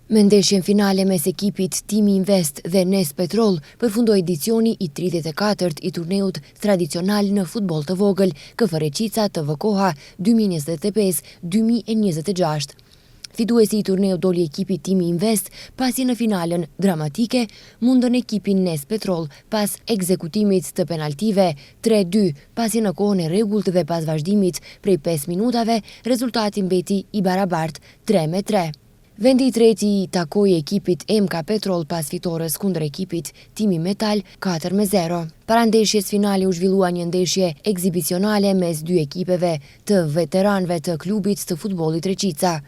Me ndeshjen finale mes ekipit Timi Invest dhe Nes Petrol përfundoi edicioni i 34 i turneut tradicional në futboll të vogël KFR-Cica TV Koha 2025-2026. Fituesi i turneut doli ekipi Timi Invest pasi në finalen dramatike mundën ekipin Nes Petrol pas ekzekutimit të penaltive 3-2 pasi në kohën e rregullt dhe pas vazhdimit prej 5 minutave rezultati mbeti i barabartë 3-3. Vendi i treti i takoi ekipit MK Petrol pas fitores kundër ekipit Timi Metal 4-0. Para ndeshjes finale u zhvillua një ndeshje ekzibicionale mes dy ekipeve të veteranëve të klubit të futbollit Reqica.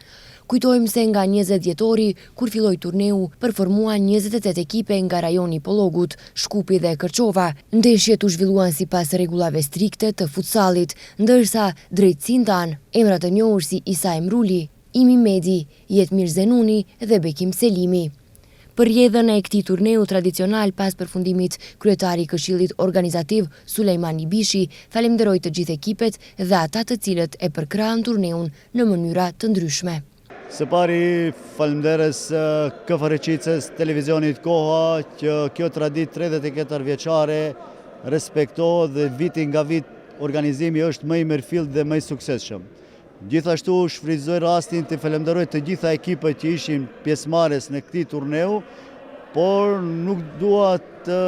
Kujtojmë se nga 20 dhjetori, kur filloi turneu, përformuan 28 ekipe nga rajoni Pollogut, Shkupi dhe Kërçova. Ndeshjet u zhvilluan sipas rregullave strikte të futsallit, ndërsa drejtësinë tan emra të njohur si Isa Emruli, Imi Medi, Jetmir Zenuni dhe Bekim Selimi. Për rrjedhën e këtij turneu tradicional pas përfundimit, kryetari i Këshillit Organizativ Sulejman Ibishi falenderoi të gjithë ekipet dhe ata të cilët e përkrahan turneun në mënyra të ndryshme. Së pari falenderës KFR-Cicës, televizionit Koha, që kjo traditë 34 vjeçare respektohet dhe viti nga vit organizimi është më i mirëfillt dhe më i suksesshëm. Gjithashtu shfrytëzoj rastin të falenderoj të gjitha ekipët që ishin pjesëmarrës në këtij turneu, por nuk dua të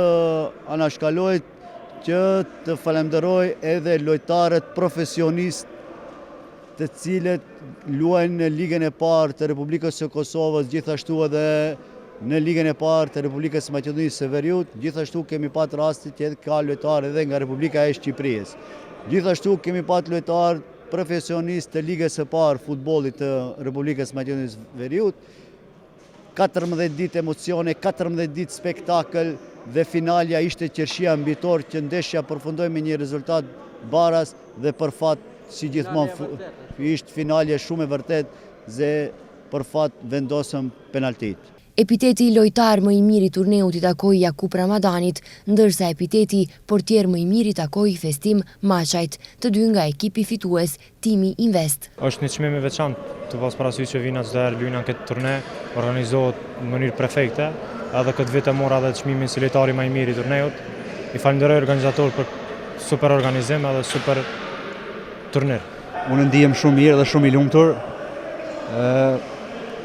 anashkaloj që të falenderoj edhe lojtarët profesionistë të cilët luajnë në Ligën e parë të Republikës së Kosovës, gjithashtu edhe në Ligën e parë të Republikës së Maqedonisë së Veriut, gjithashtu kemi pat rastit që ka lojtarë edhe nga Republika e Shqipërisë. Gjithashtu kemi pat lojtarë profesionistë të Ligës së parë futbollit të Republikës së Maqedonisë së Veriut, 14 ditë emocione, 14 ditë spektakël dhe finalja ishte qershia mbitor që ndeshja përfundoi me një rezultat baraz dhe për fat si gjithmonë ishte finalje shumë e vërtet dhe për fat vendosëm penaltit. Epiteti lojtar më i miri i turneut i takoi Jakub Ramadanit, ndërsa epiteti portier më i miri i takoi Festim Maqajt, të dy nga ekipi fitues Timi Invest. Është një çmim i veçantë të pas parasysh që vina çdo herë luajnë këtë turne, organizohet në mënyrë perfekte, edhe këtë vit e mora edhe çmimin si lojtari më i miri i turneut. I falenderoj organizatorët për super organizim edhe super turner. Unë ndihem shumë mirë dhe shumë i lumtur.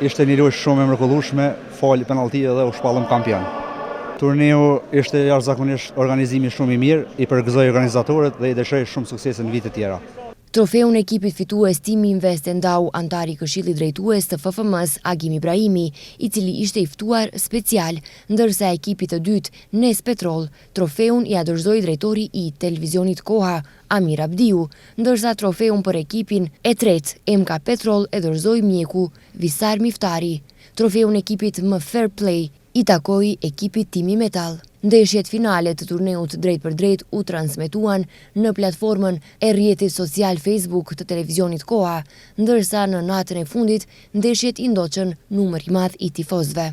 Ishte një lojë shumë e mrekullueshme, fal penalltia dhe u shpallëm kampion. Turneu ishte jashtëzakonisht organizimi shumë i mirë, i përgëzoj organizatorët dhe i dëshiroj shumë suksese në vite të tjera. Trofeun ekipit fitues Timi Invest e ndau antari i Këshillit Drejtues të FFM-s Agim Ibrahimi, i cili ishte i ftuar special, ndërsa ekipi të dytë Nes Petrol trofeun i dorëzoi drejtori i televizionit Koha Amir Abdiu, ndërsa trofeun për ekipin e tretë MK Petrol e dorëzoi mjeku Visar Miftari. Trofeun ekipit më fair play i takoi ekipit Timi Metal. Ndeshjet finale të turneut drejt për drejt u transmetuan në platformën e rrjetit social Facebook të televizionit Koha, ndërsa në natën e fundit ndeshjet i ndoqën numër i madh i tifozëve.